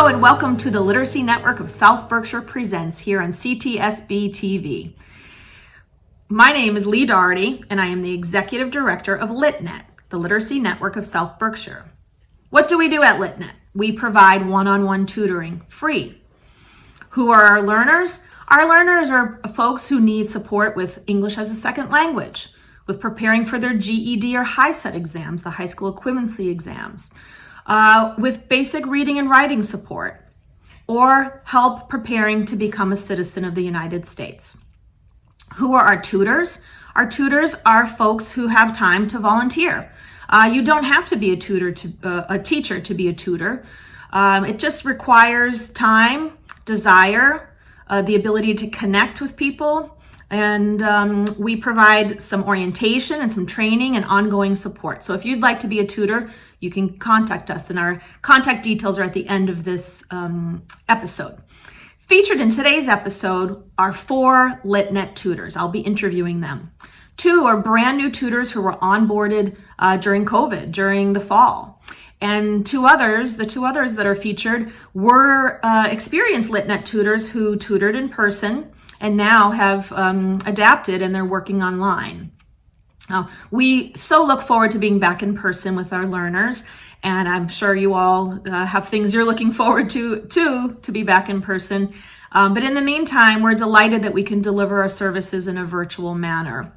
Hello and welcome to the Literacy Network of South Berkshire Presents here on CTSB TV. My name is Lee Doherty and I am the Executive Director of LitNet, the Literacy Network of South Berkshire. What do we do at LitNet? We provide one-on-one tutoring, free. Who are our learners? Our learners are folks who need support with English as a second language, with preparing for their GED or HiSET exams, the high school equivalency exams, with basic reading and writing support, or help preparing to become a citizen of the United States. Who are our tutors? Our tutors are folks who have time to volunteer. You don't have to be a teacher to be a tutor. It just requires time, desire, the ability to connect with people, and we provide some orientation and some training and ongoing support. So if you'd like to be a tutor, you can contact us, and our contact details are at the end of this episode. Featured in today's episode are 4 LitNet tutors. I'll be interviewing them. 2 are brand new tutors who were onboarded during COVID, during the fall. And the 2 others that are featured were experienced LitNet tutors who tutored in person and now have adapted and they're working online. We so look forward to being back in person with our learners, and I'm sure you all have things you're looking forward to be back in person. But in the meantime, we're delighted that we can deliver our services in a virtual manner.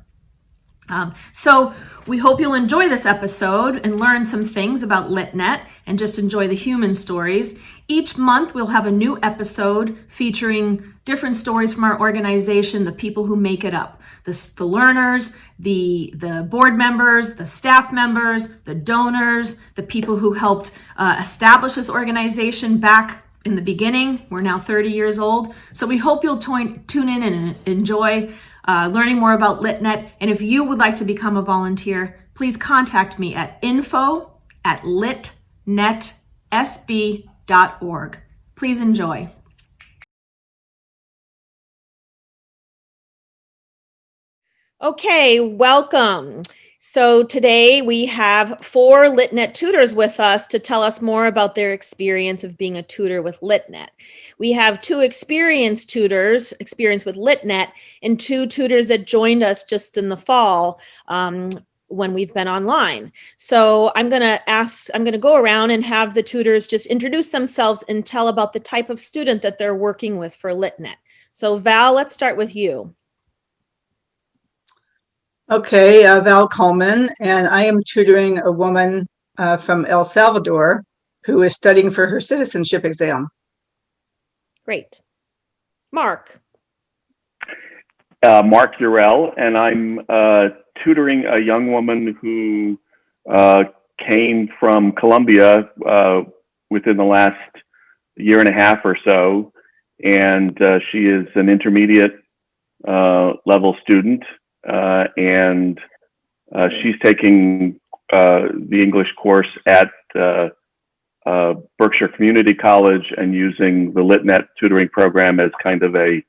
So we hope you'll enjoy this episode and learn some things about LitNet and just enjoy the human stories. Each month we'll have a new episode featuring different stories from our organization, the people who make it up, the learners, the board members, the staff members, the donors, the people who helped establish this organization back in the beginning. We're now 30 years old. So we hope you'll tune in and enjoy learning more about LitNet. And if you would like to become a volunteer, please contact me at info@litnetsb.org. Please enjoy. Okay, welcome. So today we have 4 LitNet tutors with us to tell us more about their experience of being a tutor with LitNet. We have 2 experienced tutors, experience with LitNet, and 2 tutors that joined us just in the fall when we've been online. So I'm going to go around and have the tutors just introduce themselves and tell about the type of student that they're working with for LitNet. So Val, let's start with you. Okay, Val Coleman, and I am tutoring a woman from El Salvador who is studying for her citizenship exam. Great. Mark. Mark Urell, and I'm tutoring a young woman who came from Colombia within the last year and a half or so, and she is an intermediate level student. And she's taking the English course at Berkshire Community College and using the LitNet tutoring program as kind of a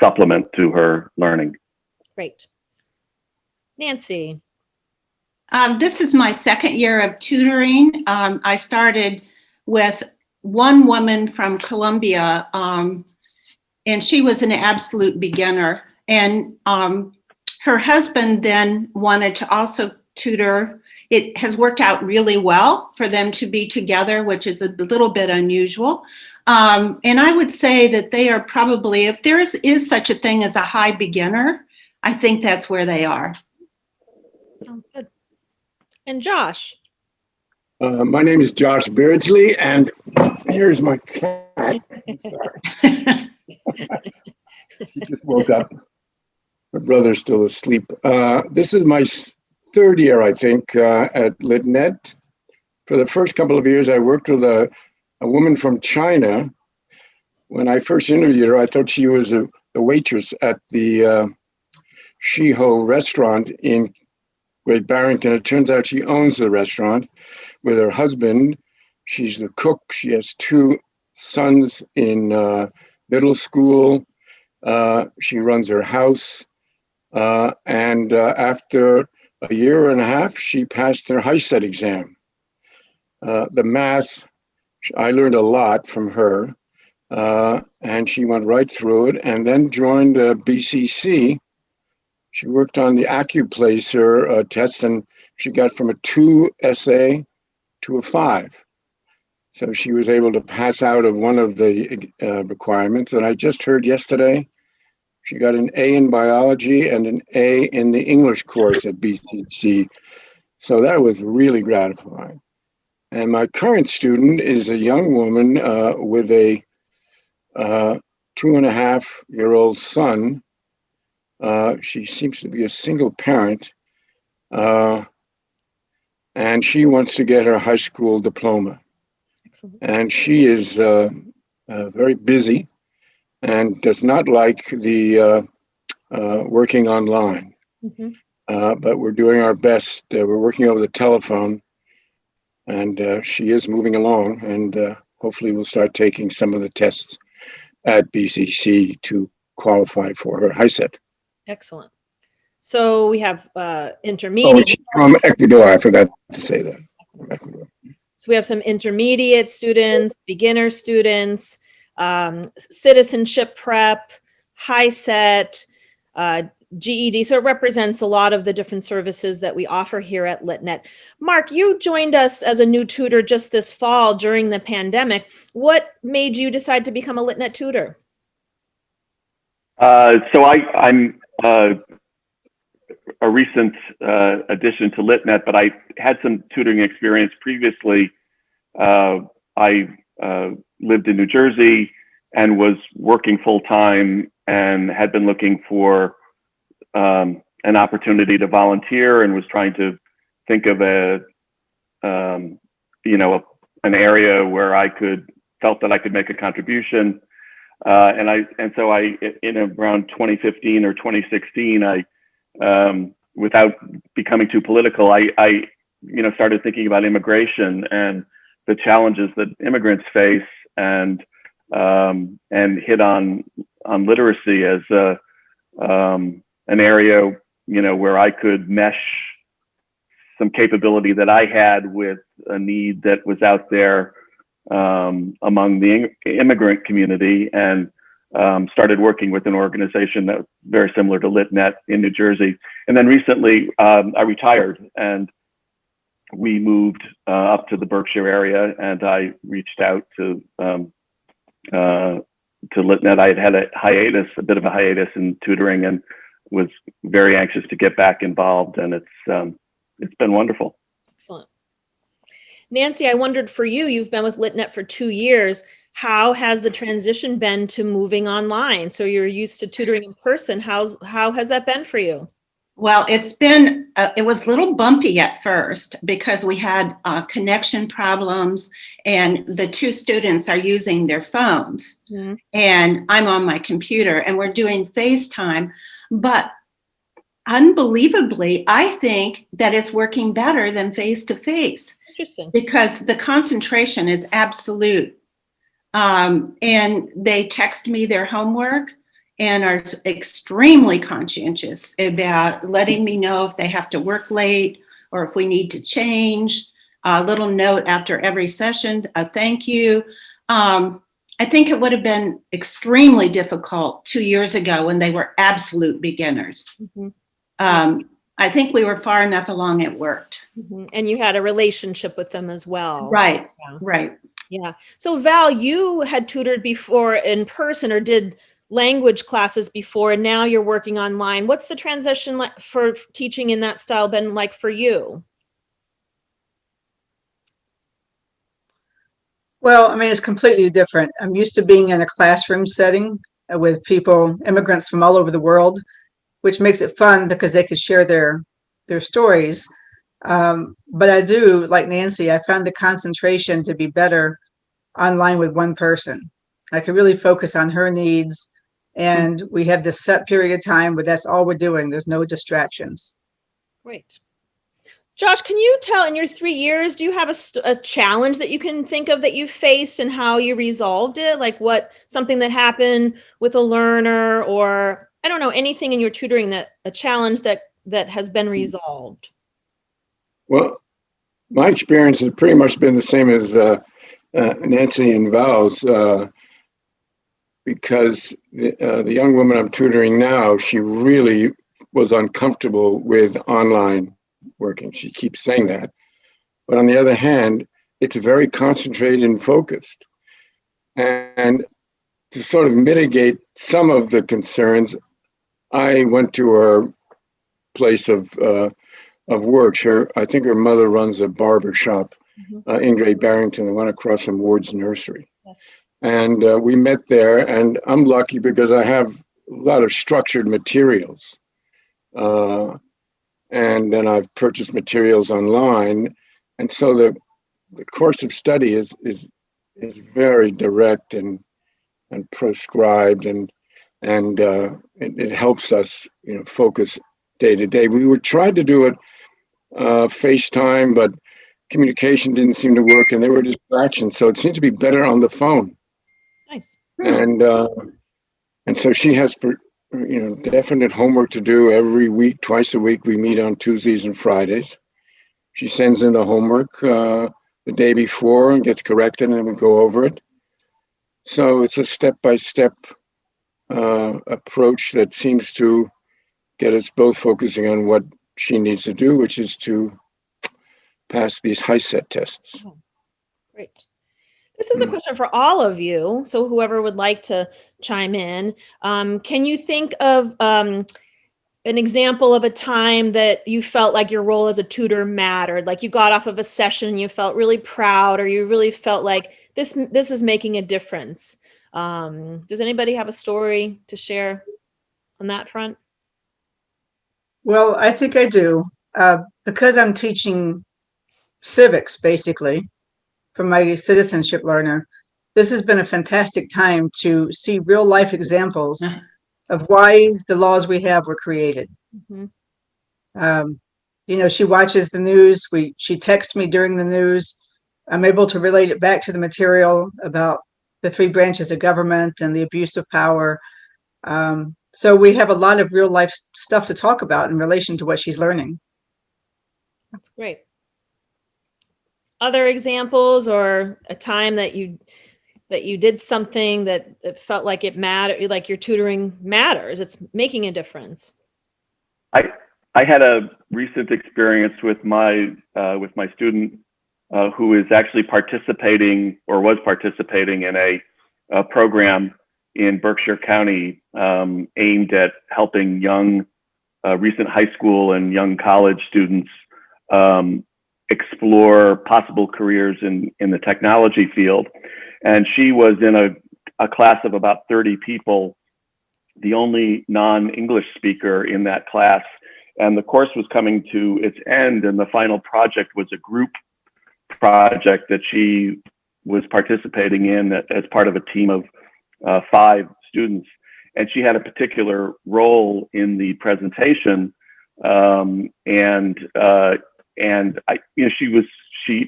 supplement to her learning. Great. Nancy. This is my 2nd year of tutoring. I started with one woman from Colombia, and she was an absolute beginner. And her husband then wanted to also tutor. It has worked out really well for them to be together, which is a little bit unusual. And I would say that they are probably, if there is such a thing as a high beginner, I think that's where they are. Sounds good. And Josh. My name is Josh Beardsley, and here's my cat. Sorry. She just woke up. My brother's still asleep. This is my 3rd year, I think, at LitNet. For the first couple of years, I worked with a woman from China. When I first interviewed her, I thought she was a waitress at the Shiho restaurant in Great Barrington. It turns out she owns the restaurant with her husband. She's the cook. She has 2 sons in middle school. She runs her house. And after a year and a half, she passed her HiSET exam. The math I learned a lot from her, and she went right through it and then joined BCC. She worked on the AccuPlacer test, and she got from a 2 essay to a 5. So she was able to pass out of one of the requirements. And I just heard yesterday, she got an A in biology and an A in the English course at BCC. So that was really gratifying. And my current student is a young woman with a 2.5-year-old son. She seems to be a single parent. And she wants to get her high school diploma. Excellent. And she is very busy and does not like the working online. Mm-hmm. But we're doing our best. We're working over the telephone, and she is moving along, and hopefully we'll start taking some of the tests at BCC to qualify for her HiSET. Excellent. So we have intermediate. Oh, she's from Ecuador. I forgot to say that. From Ecuador. So we have some intermediate students, beginner students, citizenship prep, HiSET, GED. So it represents a lot of the different services that we offer here at LitNet. Mark, you joined us as a new tutor just this fall during the pandemic. What made you decide to become a LitNet tutor? So I'm a recent addition to LitNet, but I had some tutoring experience previously. I lived in New Jersey and was working full-time and had been looking for an opportunity to volunteer, and was trying to think of an area where I felt that I could make a contribution. And so in around 2015 or 2016, without becoming too political, I started thinking about immigration and the challenges that immigrants face, and hit on literacy as an area, where I could mesh some capability that I had with a need that was out there among the immigrant community, and started working with an organization that was very similar to LitNet in New Jersey. And then recently I retired, and we moved up to the Berkshire area, and I reached out to LitNet. I had a bit of a hiatus in tutoring, and was very anxious to get back involved, and it's been wonderful. Excellent. Nancy, I wondered for you, you've been with LitNet for 2 years. How has the transition been to moving online? So you're used to tutoring in person. How has that been for you? Well, it was a little bumpy at first because we had connection problems, and the two students are using their phones, mm-hmm. and I'm on my computer, and we're doing FaceTime. But unbelievably, I think that it's working better than face-to-face. Interesting. Because the concentration is absolute. And they text me their homework and are extremely conscientious about letting me know if they have to work late or if we need to change. A little note after every session, a thank you. I think it would have been extremely difficult 2 years ago when they were absolute beginners. Mm-hmm. I think we were far enough along it worked. Mm-hmm. And you had a relationship with them as well. Right, yeah. Right. Yeah. So Val, you had tutored before in person or did language classes before, and now you're working online. What's the transition for teaching in that style been like for you? Well, I mean, it's completely different. I'm used to being in a classroom setting with immigrants from all over the world, which makes it fun because they could share their stories. But I do, like Nancy, I found the concentration to be better online with one person. I could really focus on her needs, and we have this set period of time, but that's all we're doing. There's no distractions. Great. Josh, can you tell, in your 3 years, do you have a challenge that you can think of that you faced and how you resolved it? Like something that happened with a learner, or I don't know, anything in your tutoring a challenge that has been resolved? Well, my experience has pretty much been the same as Nancy and Val's, because the young woman I'm tutoring now, she really was uncomfortable with online working. She keeps saying that. But on the other hand, it's very concentrated and focused. And to sort of mitigate some of the concerns, I went to her place of work. I think her mother runs a barber shop in Great Barrington, the one across from Ward's Nursery. Yes. And we met there, and I'm lucky because I have a lot of structured materials. And then I've purchased materials online. And so the course of study is very direct and prescribed, and it helps us, focus day to day. We tried to do it FaceTime, but communication didn't seem to work, and there were distractions. So it seemed to be better on the phone. Nice. And so she has, definite homework to do every week. Twice a week, we meet on Tuesdays and Fridays. She sends in the homework the day before and gets corrected, and then we go over it. So it's a step-by-step approach that seems to get us both focusing on what she needs to do, which is to pass these HiSET tests. Oh, great. This is a question for all of you. So whoever would like to chime in, can you think of an example of a time that you felt like your role as a tutor mattered? Like you got off of a session, you felt really proud, or you really felt like this is making a difference. Does anybody have a story to share on that front? Well, I think I do. Because I'm teaching civics, basically, for my citizenship learner, this has been a fantastic time to see real life examples of why the laws we have were created. Mm-hmm. She watches the news. She texts me during the news. I'm able to relate it back to the material about the three branches of government and the abuse of power. So we have a lot of real life stuff to talk about in relation to what she's learning. That's great. Other examples, or a time that you did something that felt like it mattered, like your tutoring matters, it's making a difference? I had a recent experience with my student who is actually participating, or was participating in a program in Berkshire County aimed at helping young recent high school and young college students explore possible careers in the technology field. And she was in a class of about 30 people, the only non-English speaker in that class. And the course was coming to its end, and the final project was a group project that she was participating in as part of a team of 5 students. And she had a particular role in the presentation, and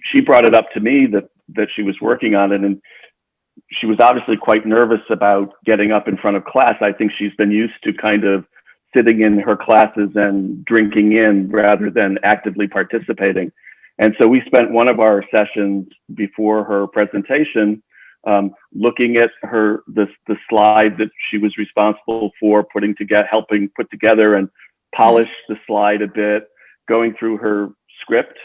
she brought it up to me that she was working on it, and she was obviously quite nervous about getting up in front of class. I think she's been used to kind of sitting in her classes and drinking in rather than actively participating. And so we spent one of our sessions before her presentation looking at the slide that she was responsible for helping put together and polish the slide a bit, going through her script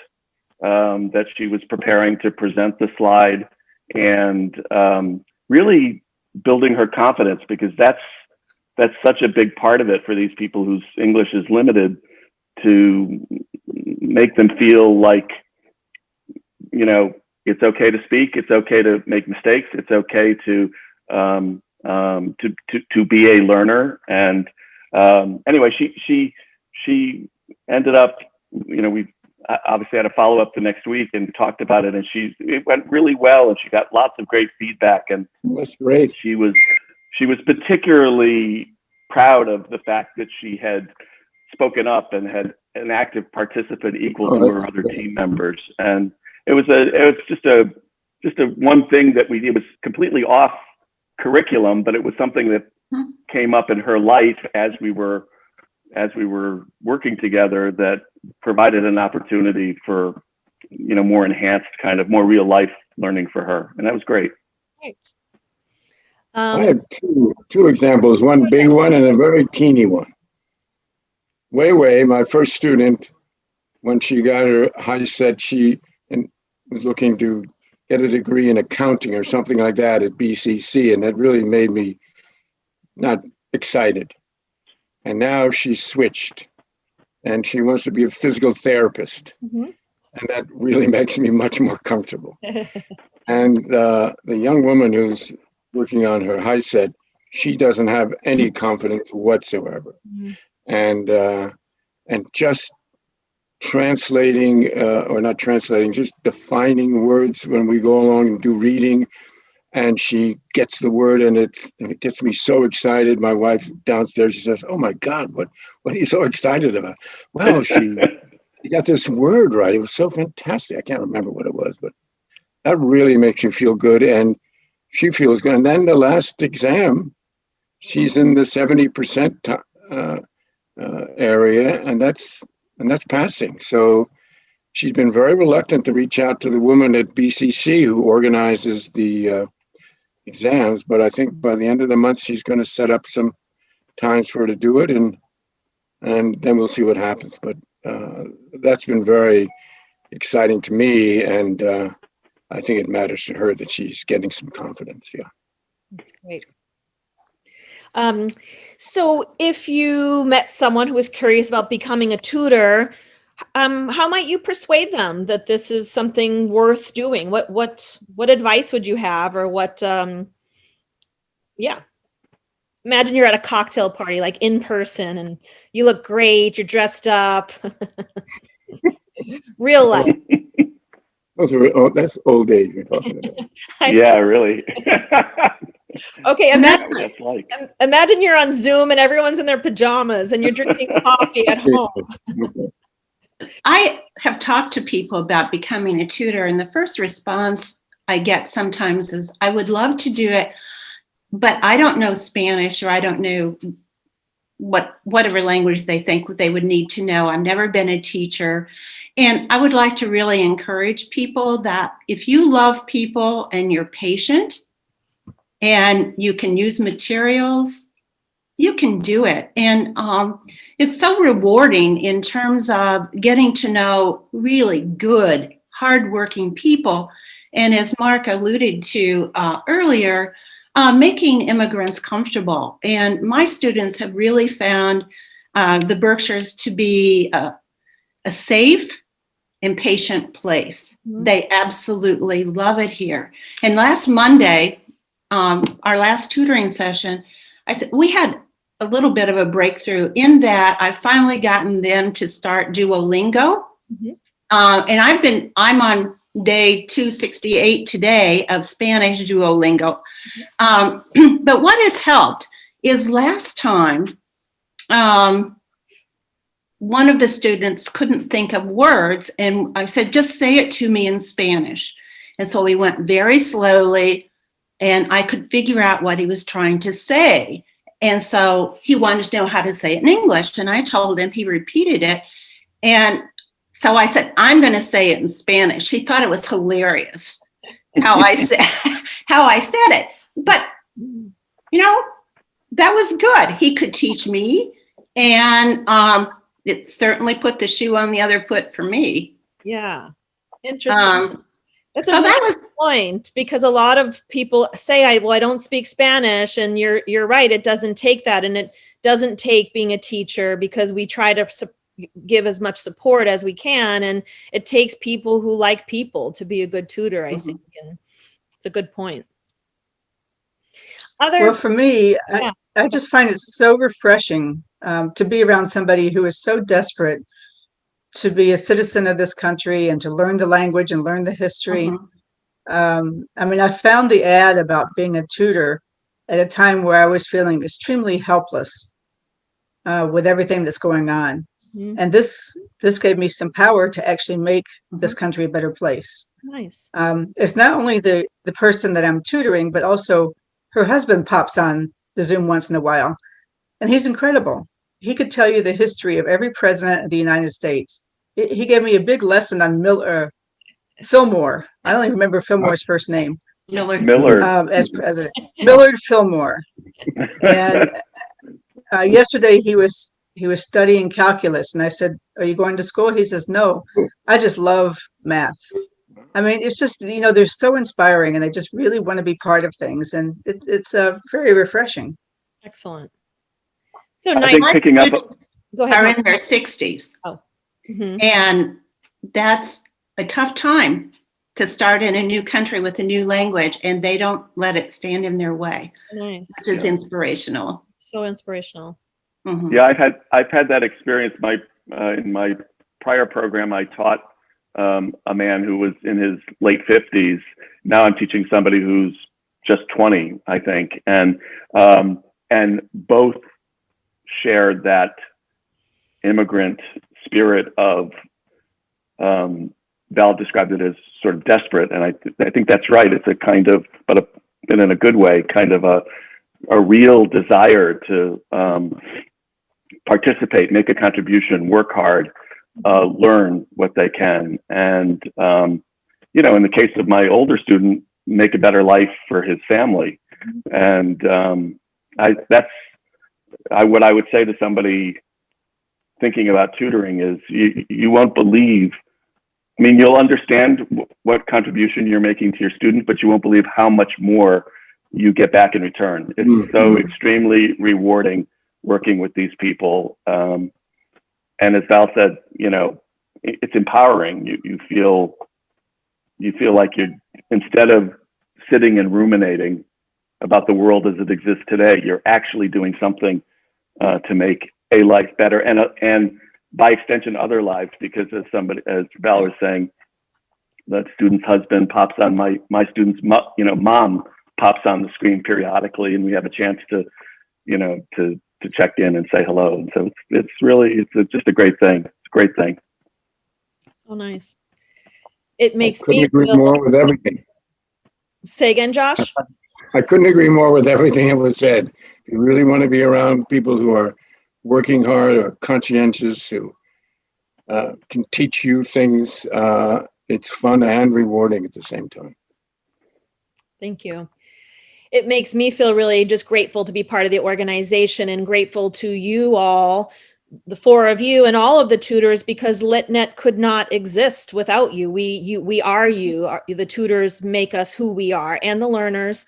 that she was preparing to present the slide, and really building her confidence, because that's such a big part of it for these people whose English is limited, to make them feel like, it's okay to speak, it's okay to make mistakes, it's okay to be a learner. And anyway, she ended up, we obviously had a follow-up the next week and talked about it, and it went really well, and she got lots of great feedback. And that's great. She was particularly proud of the fact that she had spoken up and had an active participant equal to her other team members. And it was just a one thing that it was completely off curriculum, but it was something that came up in her life as we were working together, that provided an opportunity for, more enhanced, kind of more real life learning for her, and that was great. Right. I have two examples, one big one and a very teeny one. Wei, my first student, when she got her high set, she was looking to get a degree in accounting or something like that at BCC, and that really made me not excited. And now she's switched, and she wants to be a physical therapist, and that really makes me much more comfortable. And the young woman who's working on her high set, she doesn't have any confidence whatsoever, and just translating or not translating, just defining words when we go along and do reading, and she gets the word, and it gets me so excited. My wife downstairs, she says, "Oh my God, what are you so excited about?" Well, she got this word right. It was so fantastic. I can't remember what it was, but that really makes you feel good, and she feels good. And then the last exam, she's in the 70% area, and that's passing. So she's been very reluctant to reach out to the woman at BCC who organizes the exams, but I think by the end of the month she's going to set up some times for her to do it, and then we'll see what happens. But that's been very exciting to me, and I think it matters to her that she's getting some confidence. Yeah, that's great. So if you met someone who was curious about becoming a tutor, how might you persuade them that this is something worth doing? What advice would you have, or what? Imagine you're at a cocktail party, like in person, and you look great. You're dressed up, real life. That's old age we're talking about. Yeah, really. Okay, imagine you're on Zoom and everyone's in their pajamas and you're drinking coffee at home. I have talked to people about becoming a tutor, and the first response I get sometimes is, "I would love to do it, but I don't know Spanish, or I don't know whatever language they think they would need to know. I've never been a teacher." And I would like to really encourage people that if you love people and you're patient and you can use materials, you can do it. And it's so rewarding in terms of getting to know really good, hardworking people. And as Mark alluded to earlier, making immigrants comfortable. And my students have really found the Berkshires to be a safe and patient place. They absolutely love it here. And last Monday, our last tutoring session, we had a little bit of a breakthrough in that I've finally gotten them to start Duolingo. And I'm on day 268 today of Spanish Duolingo. But what has helped is last time, one of the students couldn't think of words, and I said, "Just say it to me in Spanish." And so we went very slowly, and I could figure out what he was trying to say. And so he wanted to know how to say it in English, and I told him. He repeated it. And so I said, "I'm going to say it in Spanish." He thought it was hilarious how I said it. But, that was good. He could teach me, and it certainly put the shoe on the other foot for me. Yeah. Interesting. That's a good point, because a lot of people say, I don't speak Spanish, and you're right. It doesn't take that. And it doesn't take being a teacher, because we try to give as much support as we can. And it takes people who like people to be a good tutor, I think. And it's a good point. Well, for me, I just find it so refreshing to be around somebody who is so desperate to be a citizen of this country and to learn the language and learn the history. I found the ad about being a tutor at a time where I was feeling extremely helpless with everything that's going on. And this gave me some power to actually make this country a better place. Nice. It's not only the person that I'm tutoring, but also her husband pops on the Zoom once in a while. And he's incredible. He could tell you the history of every president of the United States. He gave me a big lesson on Fillmore. I don't even remember Fillmore's first name. Millard. As president. Millard Fillmore. And yesterday he was studying calculus, and I said, "Are you going to school?" He says, "No, I just love math." I mean, it's just, they're so inspiring, and they just really want to be part of things, and it's very refreshing. Excellent. So I nice. think picking up. Go ahead. Are Mark. in their 60s. Oh. Mhm. And that's a tough time to start in a new country with a new language, and they don't let it stand in their way, Nice. which is inspirational. So inspirational. Mhm. Yeah, I've had that experience. In my prior program, I taught a man who was in his late 50s. Now I'm teaching somebody who's just 20, I think, and both shared that immigrant spirit of. Val described it as sort of desperate, and I think that's right. It's a kind of, but in a good way, kind of a real desire to participate, make a contribution, work hard, learn what they can, and in the case of my older student, make a better life for his family. And what I would say to somebody thinking about tutoring is you won't believe. I mean, you'll understand what contribution you're making to your student, but you won't believe how much more you get back in return. It's so extremely rewarding working with these people. And as Val said, it's empowering. You feel like you're, instead of sitting and ruminating about the world as it exists today, you're actually doing something to make a life better, and by extension, other lives, because as Val was saying, that student's husband pops on my student's mom pops on the screen periodically, and we have a chance to check in and say hello. And so it's just a great thing. It's a great thing. So nice. It makes couldn't me agree feel. more with everything. Say again, Josh. I couldn't agree more with everything that was said. If you really want to be around people who are working hard or conscientious, who can teach you things, it's fun and rewarding at the same time. Thank you. It makes me feel really just grateful to be part of the organization, and grateful to you all, the four of you and all of the tutors, because LitNet could not exist without you. We are you. The tutors make us who we are, and the learners.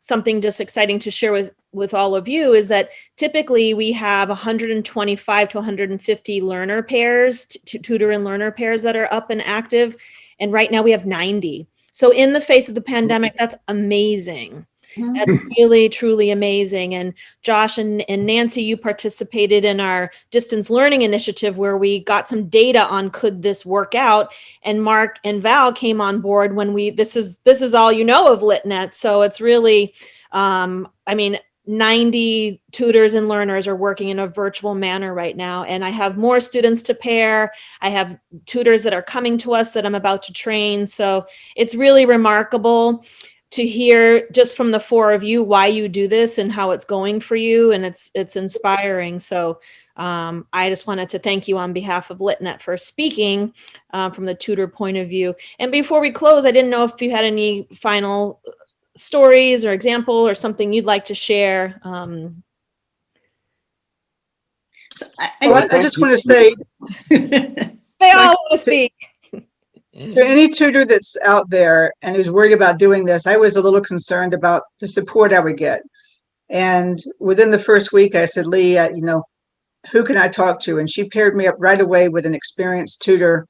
Something just exciting to share with all of you is that typically we have 125 to 150 learner pairs, tutor and learner pairs that are up and active. And right now we have 90. So in the face of the pandemic, that's amazing. That's really, truly amazing. And Josh and Nancy, you participated in our distance learning initiative where we got some data on could this work out. And Mark and Val came on board when this is all you know of LitNet. So it's really, 90 tutors and learners are working in a virtual manner right now. And I have more students to pair. I have tutors that are coming to us that I'm about to train. So it's really remarkable to hear just from the four of you why you do this and how it's going for you, and it's inspiring. So I just wanted to thank you on behalf of LitNet for speaking from the tutor point of view. And before we close, I didn't know if you had any final stories or example or something you'd like to share. I just want to say, They all want to speak. to any tutor that's out there and who's worried about doing this, I was a little concerned about the support I would get. And within the first week, I said, Lee, who can I talk to? And she paired me up right away with an experienced tutor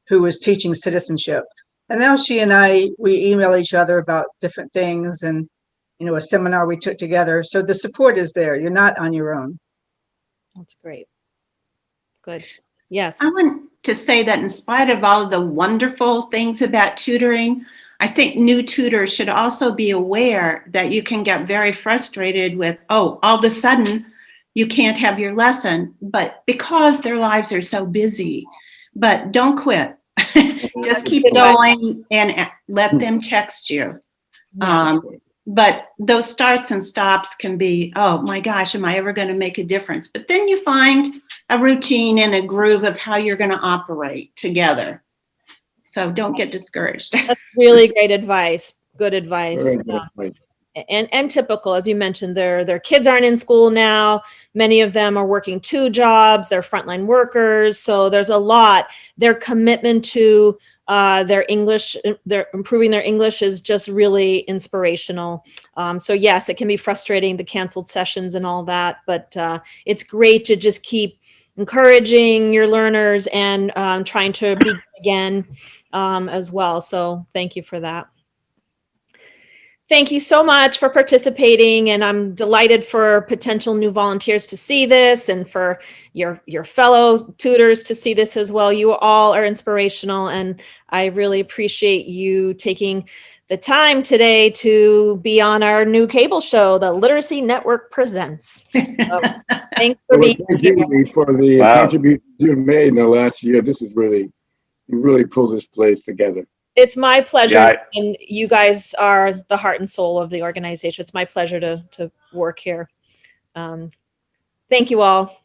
who was teaching citizenship. And now she and we email each other about different things, and, a seminar we took together. So the support is there. You're not on your own. That's great. Good. Yes. I want to say that in spite of all of the wonderful things about tutoring, I think new tutors should also be aware that you can get very frustrated with, all of a sudden you can't have your lesson, but because their lives are so busy. But don't quit. Just keep going and let them text you. But those starts and stops can be, oh my gosh, am I ever going to make a difference? But then you find a routine and a groove of how you're going to operate together. So don't get discouraged. That's really great advice. Good advice. Very good. Right. And typical, as you mentioned, their kids aren't in school now. Many of them are working 2 jobs. They're frontline workers. So there's a lot. Their commitment to their English, their improving their English is just really inspirational. So yes, it can be frustrating, the canceled sessions and all that, but it's great to just keep encouraging your learners and trying to begin again as well. So thank you for that. Thank you so much for participating, and I'm delighted for potential new volunteers to see this and for your fellow tutors to see this as well. You all are inspirational, and I really appreciate you taking the time today to be on our new cable show, the Literacy Network Presents. So, thanks for being Thank here. you, Lee, for the Wow. contributions you've made in the last year. This is really, you really pulled this place together. It's my pleasure, Yeah, and you guys are the heart and soul of the organization. It's my pleasure to work here. Thank you all.